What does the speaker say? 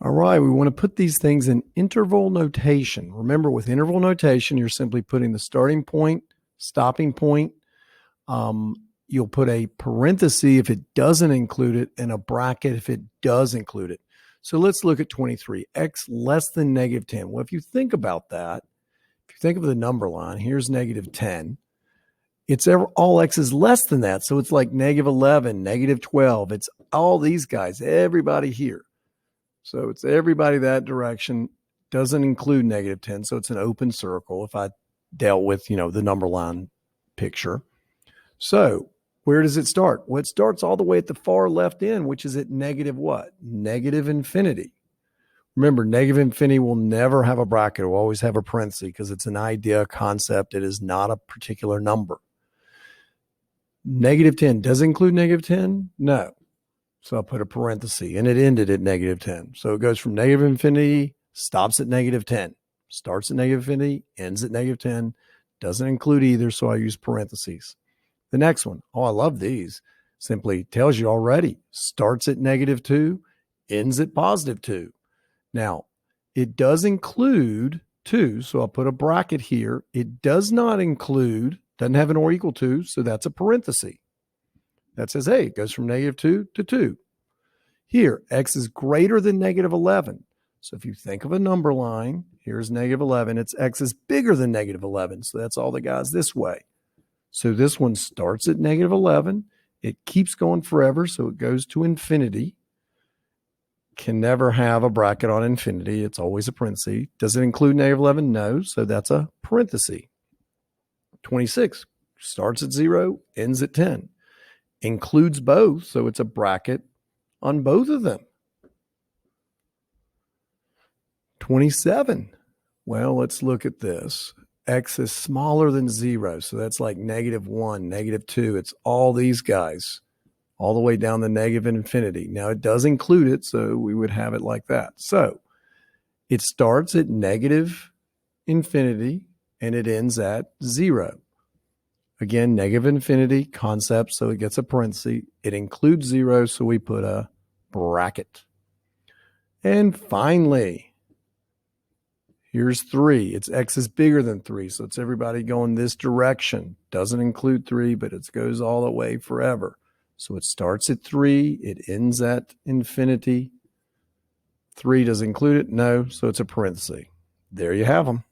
All right, we want to put these things in interval notation. Remember, with interval notation, you're simply putting the starting point, stopping point. You'll put a parenthesis if it doesn't include it, and a bracket if it does include it. So let's look at 23, x less than negative 10. Well, if you think about that, if you think of the number line, here's negative 10. It's all x is less than that. So it's like negative 11, negative 12. It's all these guys, everybody here. So it's everybody that direction, doesn't include negative 10. So it's an open circle if I dealt with, the number line picture. So where does it start? Well, it starts all the way at the far left end, which is at negative what? Negative infinity. Remember, negative infinity will never have a bracket. It will always have a parenthesis because it's an idea, a concept. It is not a particular number. Negative 10 does it include negative 10? No. So I'll put a parenthesis, and it ended at negative 10. So it goes from negative infinity, stops at negative 10, starts at negative infinity, ends at negative 10, doesn't include either, so I use parentheses. The next one, oh, I love these. Simply tells you already, starts at negative 2, ends at positive 2. Now, it does include 2, so I'll put a bracket here. It does not include, doesn't have an or equal to, so that's a parenthesis. That says, hey, it goes from negative 2 to 2. Here, x is greater than negative 11. So if you think of a number line, here's negative 11. It's x is bigger than negative 11. So that's all the guys this way. So this one starts at negative 11. It keeps going forever, so it goes to infinity. Can never have a bracket on infinity. It's always a parenthesis. Does it include negative 11? No, so that's a parenthesis. 26 starts at 0, ends at 10. Includes both, so it's a bracket on both of them. 27. Well, let's look at this. X is smaller than 0, so that's like negative 1, negative 2. It's all these guys, all the way down to negative infinity. Now, it does include it, so we would have it like that. So it starts at negative infinity, and it ends at 0. Again, negative infinity concept, so it gets a parenthesis. It includes 0, so we put a bracket. And finally, here's 3. It's x is bigger than 3, so it's everybody going this direction. Doesn't include 3, but it goes all the way forever. So it starts at 3, it ends at infinity. 3 does include it? No, so it's a parenthesis. There you have them.